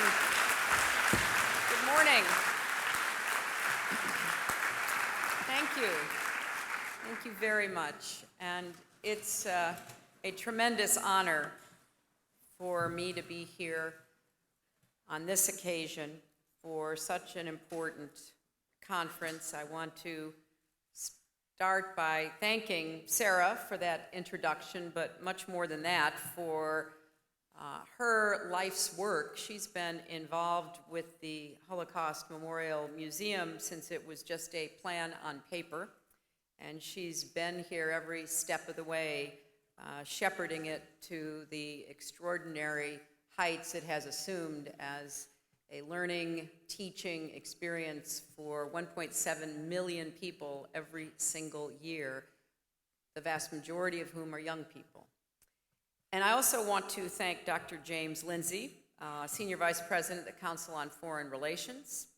Good morning. Thank you. Thank you very much. And it's a tremendous honor for me to be here on this occasion for such an important conference. I want to start by thanking Sarah for that introduction, but much more than that, for her life's work. She's been involved with the Holocaust Memorial Museum since it was just a plan on paper, and she's been here every step of the way, shepherding it to the extraordinary heights it has assumed as a learning, teaching experience for 1.7 million people every single year, the vast majority of whom are young people. And I also want to thank Dr. James Lindsay, Senior Vice President at the Council on Foreign Relations,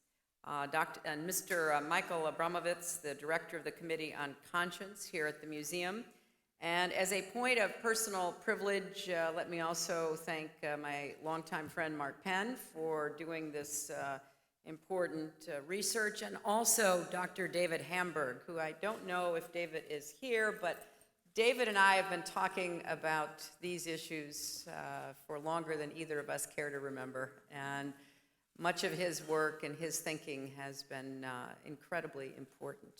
and Mr. Michael Abramovitz, the Director of the Committee on Conscience here at the museum. And as a point of personal privilege, let me also thank my longtime friend Mark Penn for doing this important research, and also Dr. David Hamburg, who I don't know if David is here, but David and I have been talking about these issues for longer than either of us care to remember, and much of his work and his thinking has been incredibly important.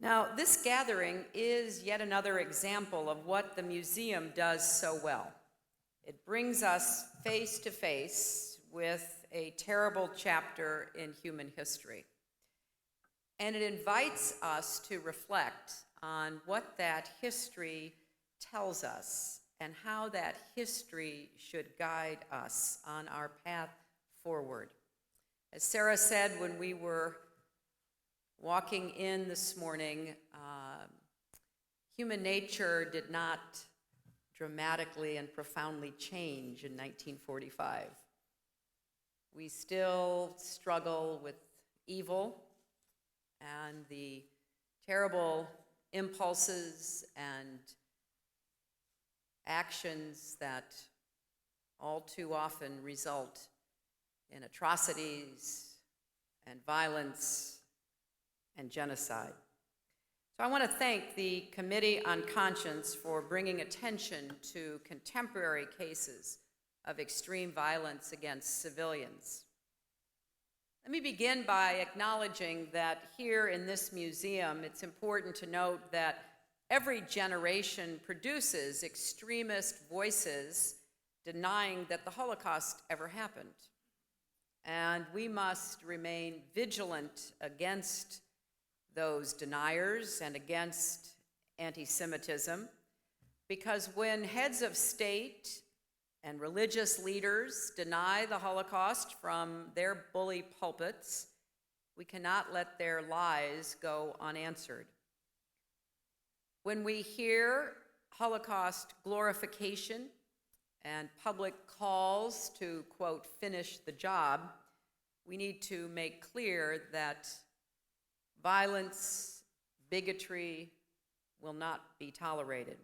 Now, this gathering is yet another example of what the museum does so well. It brings us face to face with a terrible chapter in human history, and it invites us to reflect on what that history tells us and how that history should guide us on our path forward. As Sarah said when we were walking in this morning, human nature did not dramatically and profoundly change in 1945. We still struggle with evil and the terrible impulses and actions that all too often result in atrocities and violence and genocide. So I want to thank the Committee on Conscience for bringing attention to contemporary cases of extreme violence against civilians. Let me begin by acknowledging that here in this museum, it's important to note that every generation produces extremist voices denying that the Holocaust ever happened. And we must remain vigilant against those deniers and against anti-Semitism, because when heads of state and religious leaders deny the Holocaust from their bully pulpits, we cannot let their lies go unanswered. When we hear Holocaust glorification and public calls to, quote, finish the job, we need to make clear that violence, bigotry will not be tolerated.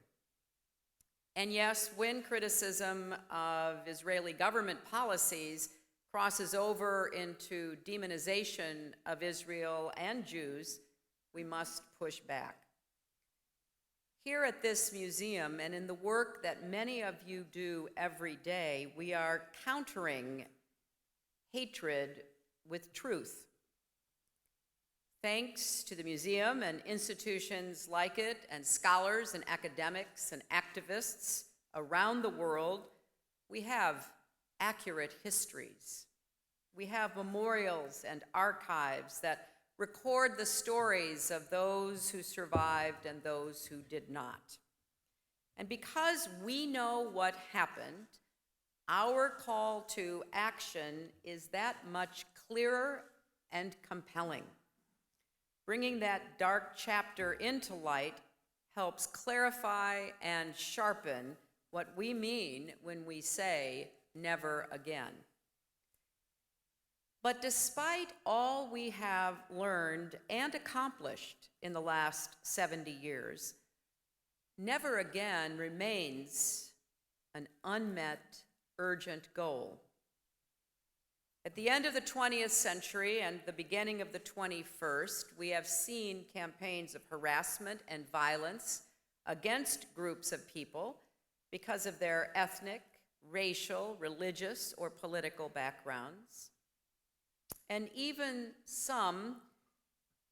And yes, when criticism of Israeli government policies crosses over into demonization of Israel and Jews, we must push back. Here at this museum and in the work that many of you do every day, we are countering hatred with truth. Thanks to the museum and institutions like it, and scholars and academics and activists around the world, we have accurate histories. We have memorials and archives that record the stories of those who survived and those who did not. And because we know what happened, our call to action is that much clearer and compelling. Bringing that dark chapter into light helps clarify and sharpen what we mean when we say never again. But despite all we have learned and accomplished in the last 70 years, never again remains an unmet, urgent goal. At the end of the 20th century and the beginning of the 21st, we have seen campaigns of harassment and violence against groups of people because of their ethnic, racial, religious, or political backgrounds, and even some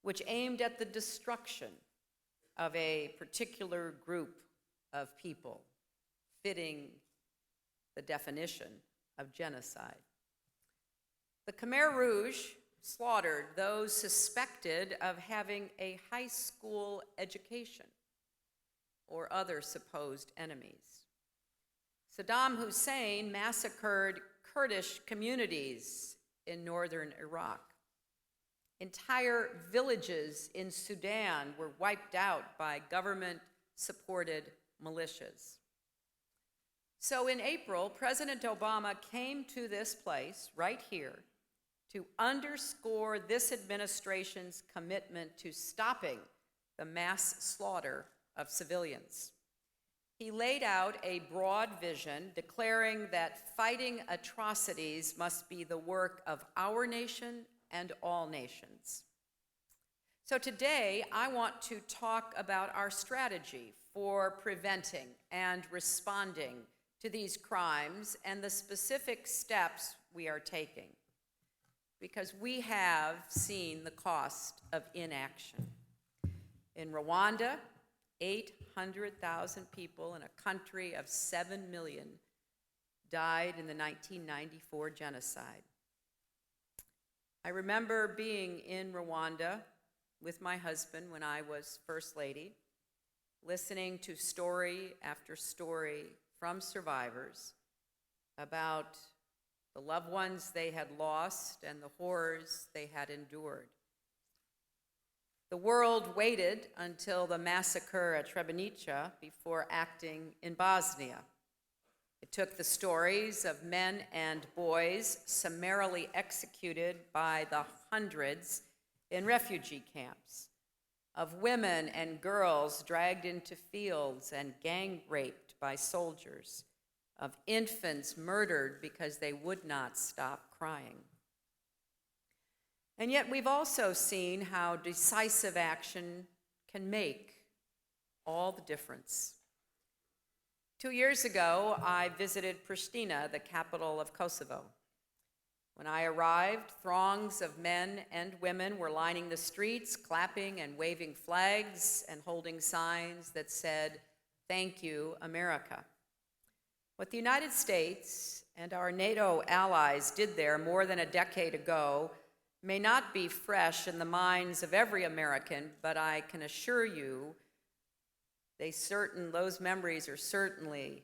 which aimed at the destruction of a particular group of people, fitting the definition of genocide. The Khmer Rouge slaughtered those suspected of having a high school education or other supposed enemies. Saddam Hussein massacred Kurdish communities in northern Iraq. Entire villages in Sudan were wiped out by government-supported militias. So in April, President Obama came to this place, right here, to underscore this administration's commitment to stopping the mass slaughter of civilians. He laid out a broad vision declaring that fighting atrocities must be the work of our nation and all nations. So today, I want to talk about our strategy for preventing and responding to these crimes and the specific steps we are taking, because we have seen the cost of inaction. In Rwanda, 800,000 people in a country of 7 million died in the 1994 genocide. I remember being in Rwanda with my husband when I was First Lady, listening to story after story from survivors about the loved ones they had lost and the horrors they had endured. The world waited until the massacre at Srebrenica before acting in Bosnia. It took the stories of men and boys summarily executed by the hundreds in refugee camps, of women and girls dragged into fields and gang raped by soldiers, of infants murdered because they would not stop crying. And yet we've also seen how decisive action can make all the difference. 2 years ago, I visited Pristina, the capital of Kosovo. When I arrived, throngs of men and women were lining the streets, clapping and waving flags and holding signs that said, "Thank you, America." What the United States and our NATO allies did there more than a decade ago may not be fresh in the minds of every American, but I can assure you those memories are certainly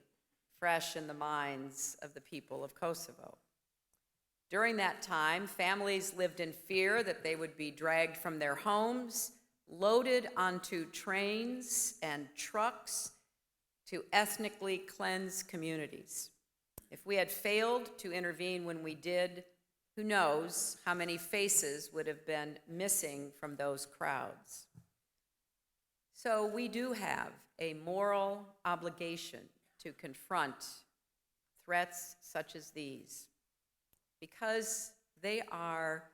fresh in the minds of the people of Kosovo. During that time, families lived in fear that they would be dragged from their homes, loaded onto trains and trucks to ethnically cleanse communities. If we had failed to intervene when we did, who knows how many faces would have been missing from those crowds. So we do have a moral obligation to confront threats such as these, because they are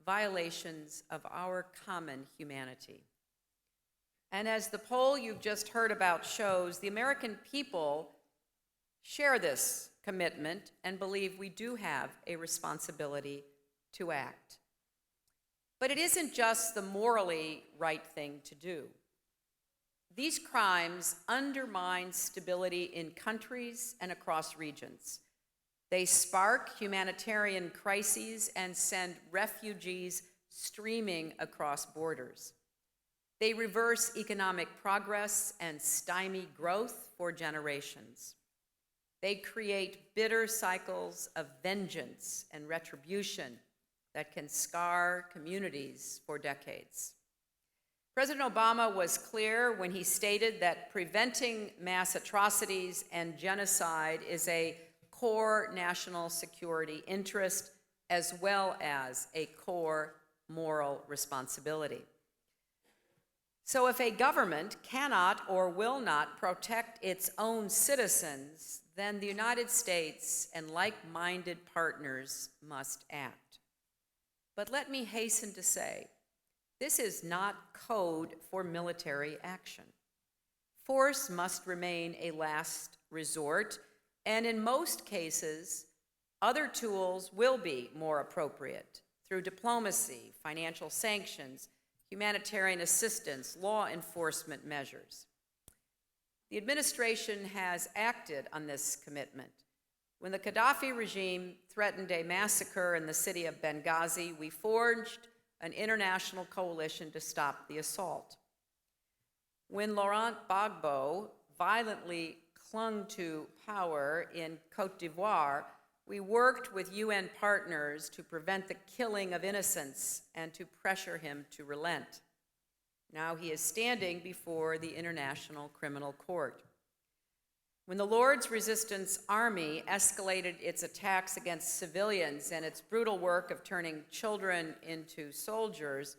violations of our common humanity. And as the poll you've just heard about shows, the American people share this commitment and believe we do have a responsibility to act. But it isn't just the morally right thing to do. These crimes undermine stability in countries and across regions. They spark humanitarian crises and send refugees streaming across borders. They reverse economic progress and stymie growth for generations. They create bitter cycles of vengeance and retribution that can scar communities for decades. President Obama was clear when he stated that preventing mass atrocities and genocide is a core national security interest as well as a core moral responsibility. So if a government cannot or will not protect its own citizens, then the United States and like-minded partners must act. But let me hasten to say, this is not code for military action. Force must remain a last resort, and in most cases, other tools will be more appropriate through diplomacy, financial sanctions, humanitarian assistance, law enforcement measures. The administration has acted on this commitment. When the Gaddafi regime threatened a massacre in the city of Benghazi, we forged an international coalition to stop the assault. When Laurent Gbagbo violently clung to power in Côte d'Ivoire, we worked with UN partners to prevent the killing of innocents and to pressure him to relent. Now he is standing before the International Criminal Court. When the Lord's Resistance Army escalated its attacks against civilians and its brutal work of turning children into soldiers,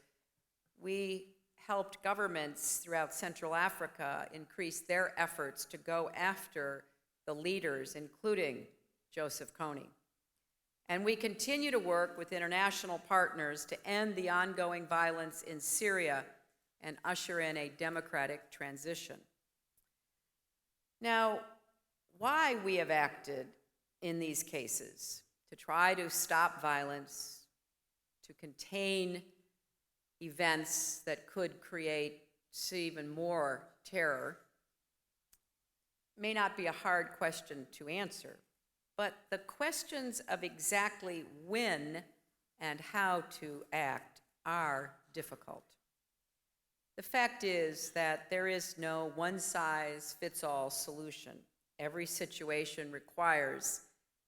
we helped governments throughout Central Africa increase their efforts to go after the leaders, including Joseph Kony. And we continue to work with international partners to end the ongoing violence in Syria and usher in a democratic transition. Now, why we have acted in these cases, to try to stop violence, to contain events that could create even more terror, may not be a hard question to answer. But the questions of exactly when and how to act are difficult. The fact is that there is no one-size-fits-all solution. Every situation requires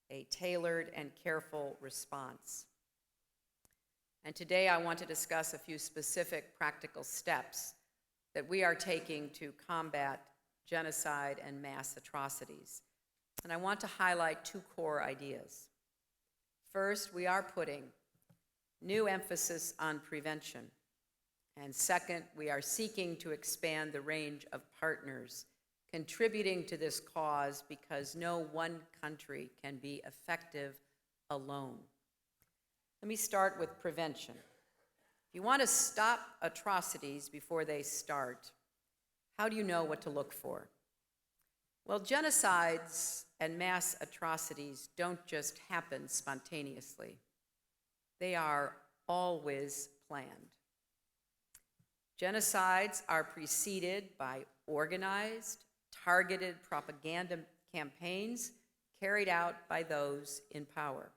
a tailored and careful response. And today I want to discuss a few specific practical steps that we are taking to combat genocide and mass atrocities. And I want to highlight two core ideas. First, we are putting new emphasis on prevention. And second, we are seeking to expand the range of partners contributing to this cause because no one country can be effective alone. Let me start with prevention. If you want to stop atrocities before they start, how do you know what to look for? Well, genocides and mass atrocities don't just happen spontaneously. They are always planned. Genocides are preceded by organized, targeted propaganda campaigns carried out by those in power.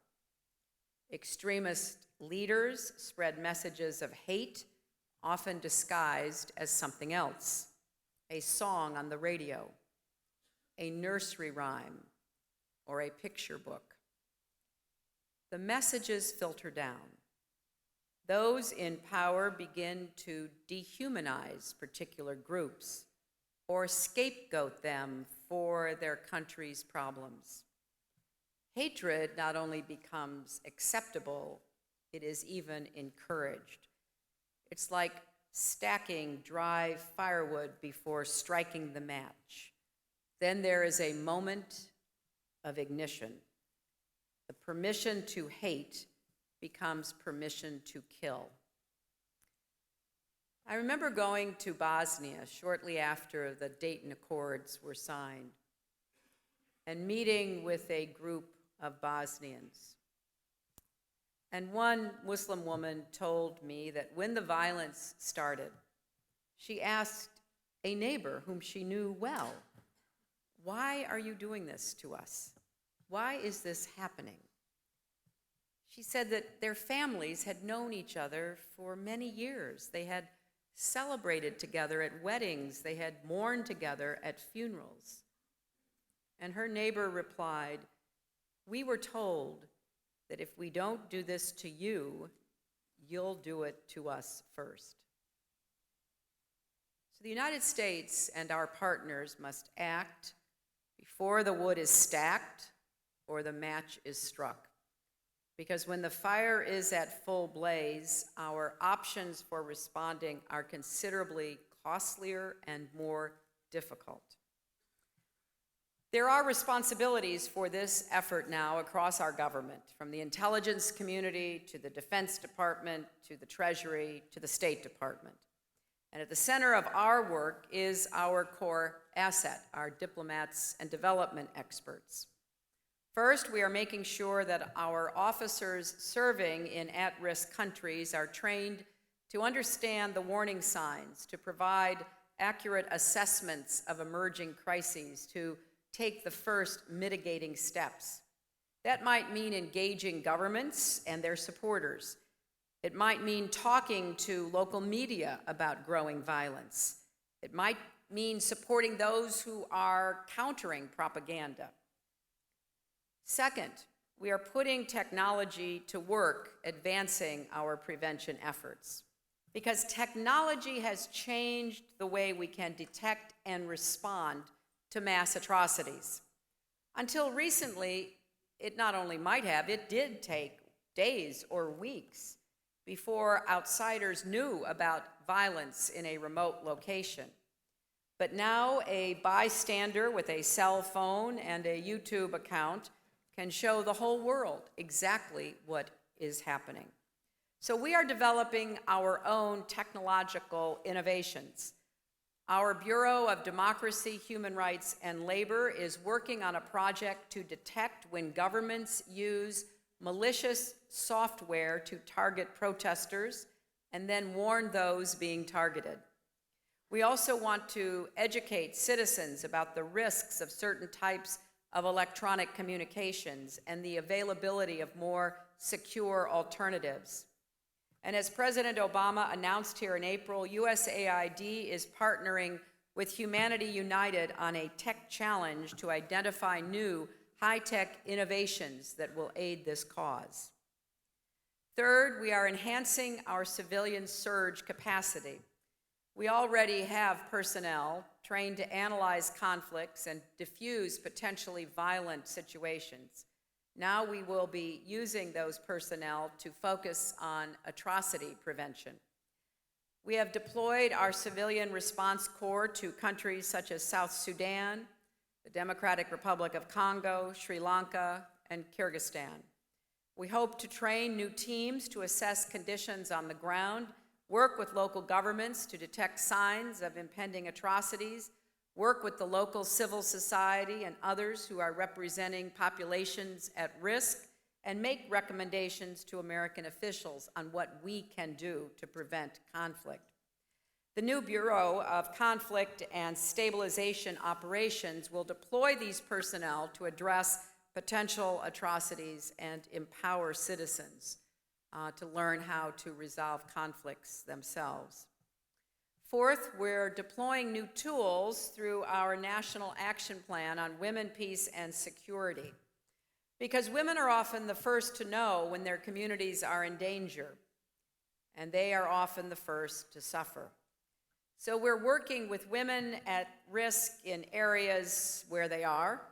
Extremist leaders spread messages of hate, often disguised as something else, a song on the radio, a nursery rhyme, or a picture book. The messages filter down. Those in power begin to dehumanize particular groups or scapegoat them for their country's problems. Hatred not only becomes acceptable, it is even encouraged. It's like stacking dry firewood before striking the match. Then there is a moment of ignition. The permission to hate becomes permission to kill. I remember going to Bosnia shortly after the Dayton Accords were signed and meeting with a group of Bosnians. And one Muslim woman told me that when the violence started, she asked a neighbor whom she knew well, "Why are you doing this to us? Why is this happening?" She said that their families had known each other for many years. They had celebrated together at weddings. They had mourned together at funerals. And her neighbor replied, "We were told that if we don't do this to you, you'll do it to us first." So the United States and our partners must act before the wood is stacked or the match is struck. Because when the fire is at full blaze, our options for responding are considerably costlier and more difficult. There are responsibilities for this effort now across our government, from the intelligence community to the Defense Department to the Treasury to the State Department. And at the center of our work is our core asset, our diplomats and development experts. First, we are making sure that our officers serving in at-risk countries are trained to understand the warning signs, to provide accurate assessments of emerging crises, to take the first mitigating steps. That might mean engaging governments and their supporters. It might mean talking to local media about growing violence. It might mean supporting those who are countering propaganda. Second, we are putting technology to work advancing our prevention efforts, because technology has changed the way we can detect and respond to mass atrocities. Until recently, it not only might have, it did take days or weeks before outsiders knew about violence in a remote location. But now a bystander with a cell phone and a YouTube account can show the whole world exactly what is happening. So we are developing our own technological innovations. Our Bureau of Democracy, Human Rights, and Labor is working on a project to detect when governments use malicious software to target protesters and then warn those being targeted. We also want to educate citizens about the risks of certain types of electronic communications and the availability of more secure alternatives. And as President Obama announced here in April, USAID is partnering with Humanity United on a tech challenge to identify new high-tech innovations that will aid this cause. Third, we are enhancing our civilian surge capacity. We already have personnel trained to analyze conflicts and diffuse potentially violent situations. Now we will be using those personnel to focus on atrocity prevention. We have deployed our civilian response corps to countries such as South Sudan, the Democratic Republic of Congo, Sri Lanka, and Kyrgyzstan. We hope to train new teams to assess conditions on the ground, work with local governments to detect signs of impending atrocities, work with the local civil society and others who are representing populations at risk, and make recommendations to American officials on what we can do to prevent conflict. The new Bureau of Conflict and Stabilization Operations will deploy these personnel to address potential atrocities and empower citizens to learn how to resolve conflicts themselves. Fourth, we're deploying new tools through our National Action Plan on Women, Peace, and Security, because women are often the first to know when their communities are in danger, and they are often the first to suffer. So we're working with women at risk in areas where they are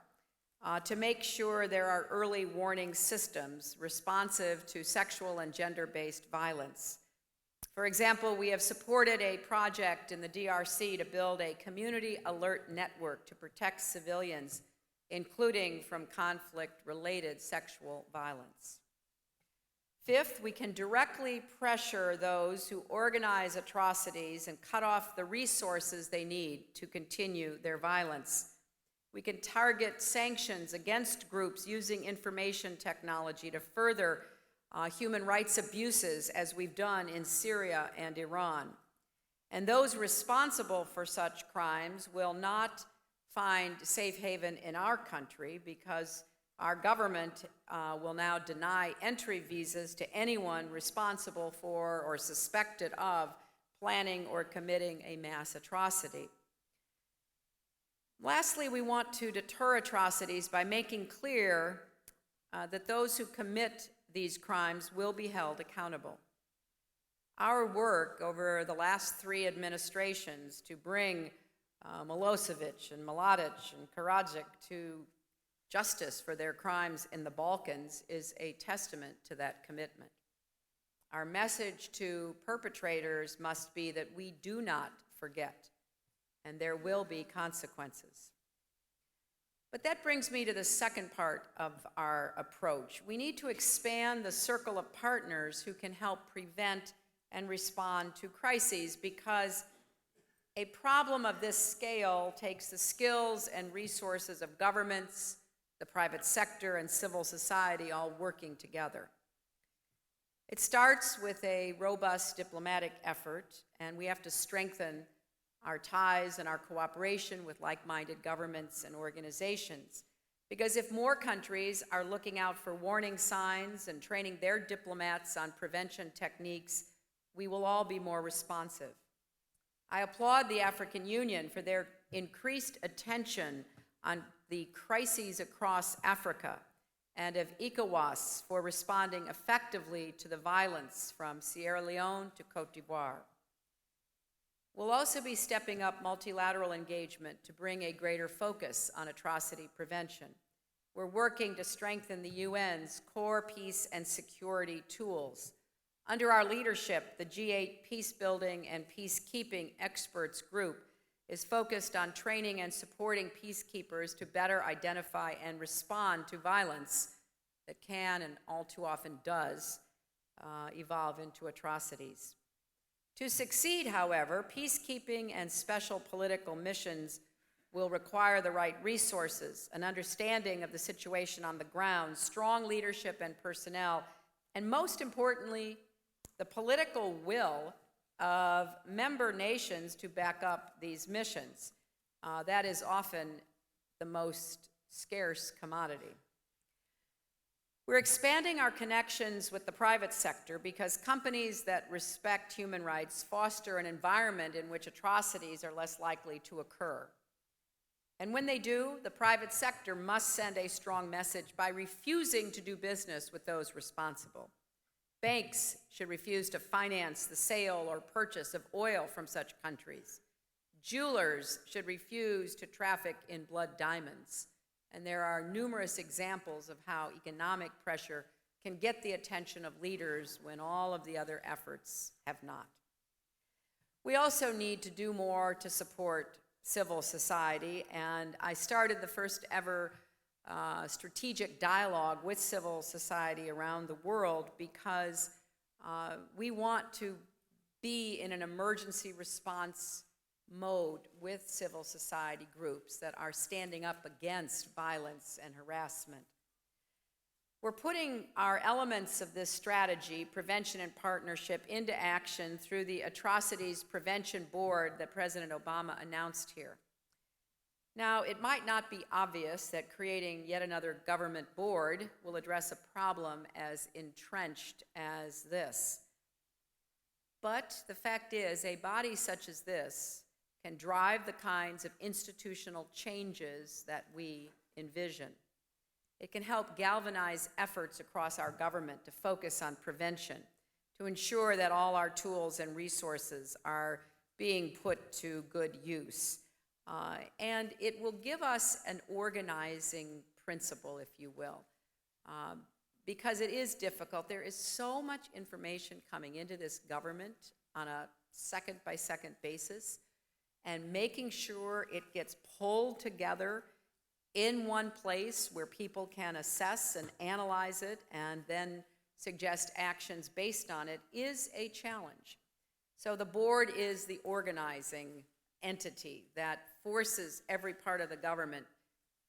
to make sure there are early warning systems responsive to sexual and gender-based violence. For example, we have supported a project in the DRC to build a community alert network to protect civilians, including from conflict-related sexual violence. Fifth, we can directly pressure those who organize atrocities and cut off the resources they need to continue their violence. We can target sanctions against groups using information technology to further human rights abuses, as we've done in Syria and Iran. And those responsible for such crimes will not find safe haven in our country, because our government will now deny entry visas to anyone responsible for or suspected of planning or committing a mass atrocity. Lastly, we want to deter atrocities by making clear that those who commit these crimes will be held accountable. Our work over the last 3 administrations to bring Milosevic and Mladic and Karadzic to justice for their crimes in the Balkans is a testament to that commitment. Our message to perpetrators must be that we do not forget, and there will be consequences. But that brings me to the second part of our approach. We need to expand the circle of partners who can help prevent and respond to crises, because a problem of this scale takes the skills and resources of governments, the private sector, and civil society all working together. It starts with a robust diplomatic effort, and we have to strengthen our ties and our cooperation with like-minded governments and organizations. Because if more countries are looking out for warning signs and training their diplomats on prevention techniques, we will all be more responsive. I applaud the African Union for their increased attention on the crises across Africa, and of ECOWAS for responding effectively to the violence from Sierra Leone to Cote d'Ivoire. We'll also be stepping up multilateral engagement to bring a greater focus on atrocity prevention. We're working to strengthen the UN's core peace and security tools. Under our leadership, the G8 Peacebuilding and Peacekeeping Experts Group is focused on training and supporting peacekeepers to better identify and respond to violence that can, and all too often does, evolve into atrocities. To succeed, however, peacekeeping and special political missions will require the right resources, an understanding of the situation on the ground, strong leadership and personnel, and most importantly, the political will of member nations to back up these missions. That is often the most scarce commodity. We're expanding our connections with the private sector because companies that respect human rights foster an environment in which atrocities are less likely to occur. And when they do, the private sector must send a strong message by refusing to do business with those responsible. Banks should refuse to finance the sale or purchase of oil from such countries. Jewelers should refuse to traffic in blood diamonds. And there are numerous examples of how economic pressure can get the attention of leaders when all of the other efforts have not. We also need to do more to support civil society, and I started the first ever strategic dialogue with civil society around the world because we want to be in an emergency response mode with civil society groups that are standing up against violence and harassment. We're putting our elements of this strategy, prevention and partnership, into action through the Atrocities Prevention Board that President Obama announced here. Now, it might not be obvious that creating yet another government board will address a problem as entrenched as this. But the fact is, a body such as this can drive the kinds of institutional changes that we envision. It can help galvanize efforts across our government to focus on prevention, to ensure that all our tools and resources are being put to good use. And it will give us an organizing principle, if you will, because it is difficult. There is so much information coming into this government on a second-by-second basis, and making sure it gets pulled together in one place where people can assess and analyze it and then suggest actions based on it is a challenge. So the board is the organizing entity that forces every part of the government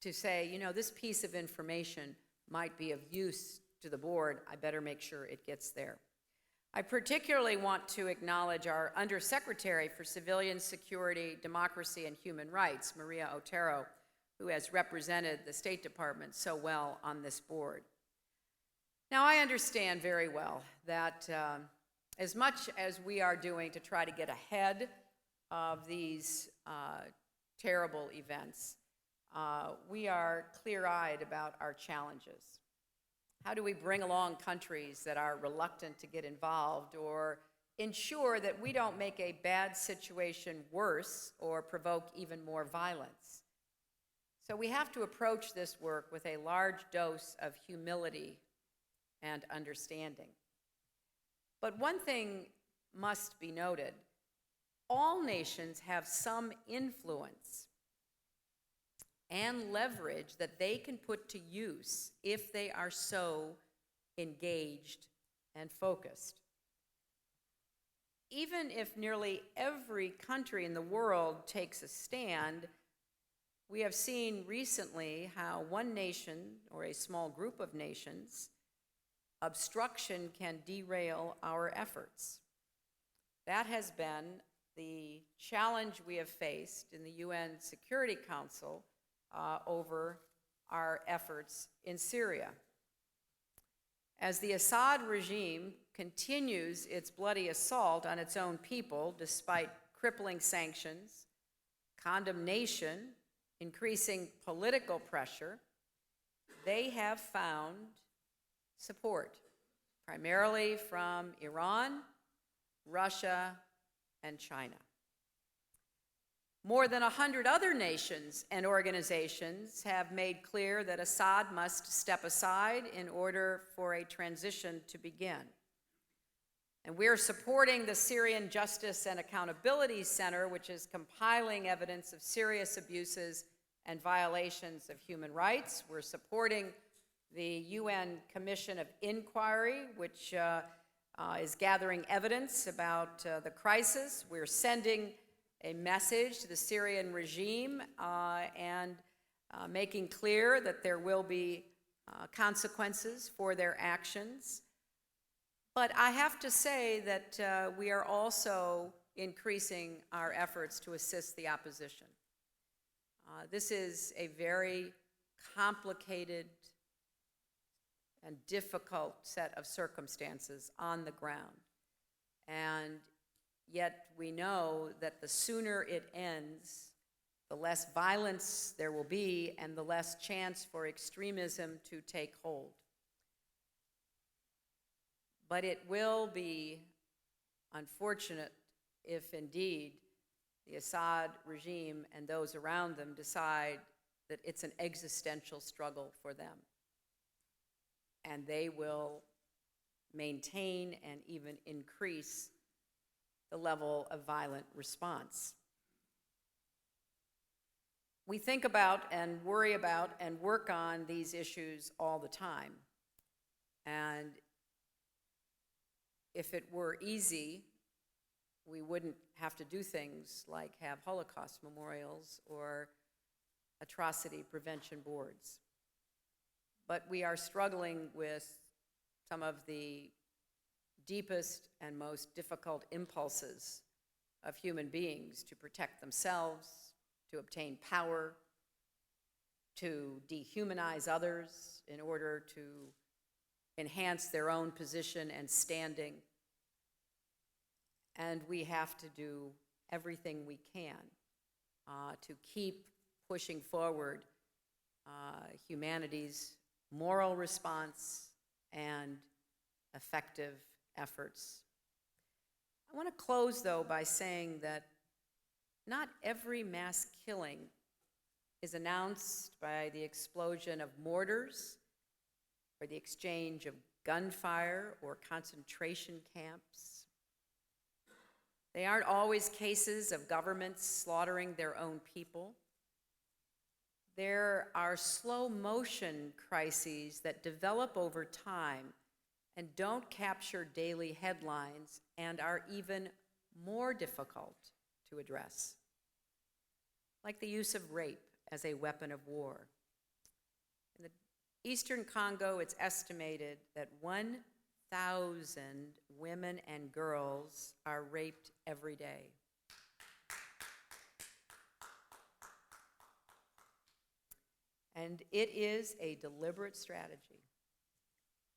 to say, you know, this piece of information might be of use to the board. I better make sure it gets there. I particularly want to acknowledge our Undersecretary for Civilian Security, Democracy, and Human Rights, Maria Otero, who has represented the State Department so well on this board. Now, I understand very well that as much as we are doing to try to get ahead of these terrible events, we are clear-eyed about our challenges. How do we bring along countries that are reluctant to get involved or ensure that we don't make a bad situation worse or provoke even more violence? So we have to approach this work with a large dose of humility and understanding. But one thing must be noted. all nations have some influence and leverage that they can put to use if they are so engaged and focused. Even if nearly every country in the world takes a stand, we have seen recently how one nation or a small group of nations' obstruction can derail our efforts. That has been the challenge we have faced in the UN Security Council over our efforts in Syria. As the Assad regime continues its bloody assault on its own people, despite crippling sanctions, condemnation, increasing political pressure, they have found support, primarily from Iran, Russia, and China. More than 100 other nations and organizations have made clear that Assad must step aside in order for a transition to begin. And we're supporting the Syrian Justice and Accountability Center, which is compiling evidence of serious abuses and violations of human rights. We're supporting the UN Commission of Inquiry, which is gathering evidence about the crisis. We're sending a message to the Syrian regime and making clear that there will be consequences for their actions. But I have to say that we are also increasing our efforts to assist the opposition. This is a very complicated and difficult set of circumstances on the ground. And yet we know that the sooner it ends, the less violence there will be and the less chance for extremism to take hold. But it will be unfortunate if indeed the Assad regime and those around them decide that it's an existential struggle for them. And they will maintain and even increase the level of violent response. We think about and worry about and work on these issues all the time. And if it were easy, we wouldn't have to do things like have Holocaust memorials or atrocity prevention boards. But we are struggling with some of the deepest and most difficult impulses of human beings to protect themselves, to obtain power, to dehumanize others in order to enhance their own position and standing. And we have to do everything we can to keep pushing forward humanity's moral response and effective efforts. I want to close, though, by saying that not every mass killing is announced by the explosion of mortars or the exchange of gunfire or concentration camps. They aren't always cases of governments slaughtering their own people. There are slow motion crises that develop over time and don't capture daily headlines and are even more difficult to address, like the use of rape as a weapon of war. In the Eastern Congo, it's estimated that 1,000 women and girls are raped every day. And it is a deliberate strategy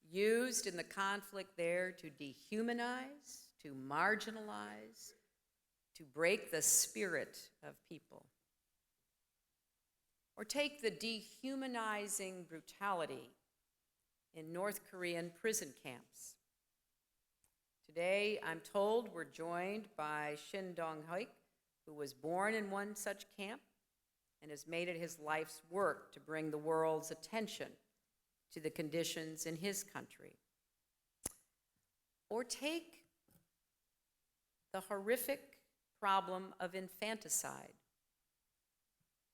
used in the conflict there to dehumanize, to marginalize, to break the spirit of people. Or take the dehumanizing brutality in North Korean prison camps. Today, I'm told we're joined by Shin Dong-hyuk, who was born in one such camp and has made it his life's work to bring the world's attention to the conditions in his country. Or take the horrific problem of infanticide,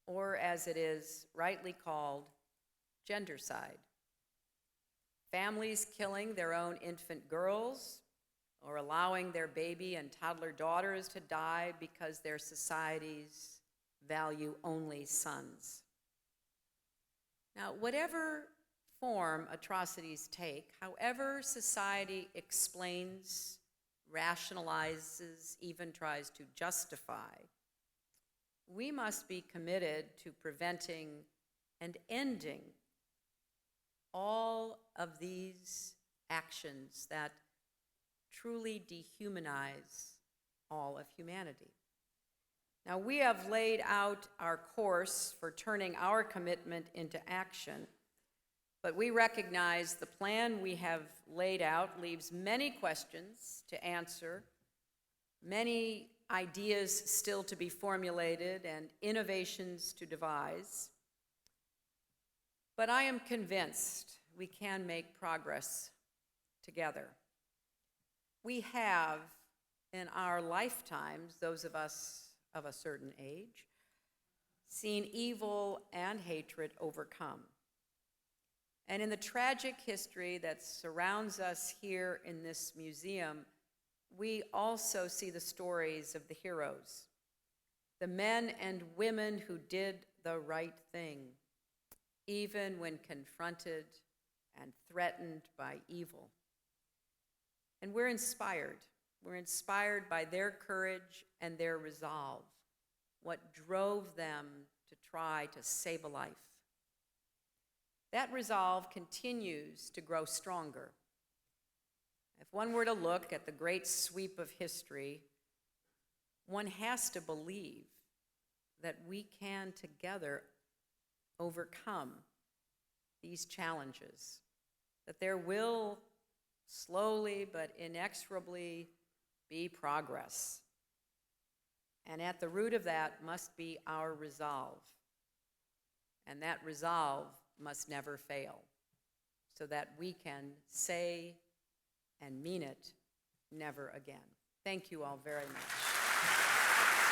or as it is rightly called, gendercide. Families killing their own infant girls or allowing their baby and toddler daughters to die because their societies value only sons. Now, whatever form atrocities take, however society explains, rationalizes, even tries to justify, we must be committed to preventing and ending all of these actions that truly dehumanize all of humanity. Now, we have laid out our course for turning our commitment into action, but we recognize the plan we have laid out leaves many questions to answer, many ideas still to be formulated, and innovations to devise. But I am convinced we can make progress together. We have, in our lifetimes, those of us of a certain age, seen evil and hatred overcome. And in the tragic history that surrounds us here in this museum, we also see the stories of the heroes, the men and women who did the right thing, even when confronted and threatened by evil. And we're inspired. We're inspired by their courage and their resolve, what drove them to try to save a life. That resolve continues to grow stronger. If one were to look at the great sweep of history, one has to believe that we can together overcome these challenges, that there will slowly but inexorably be progress. And at the root of that must be our resolve. And that resolve must never fail, so that we can say and mean it never again. Thank you all very much.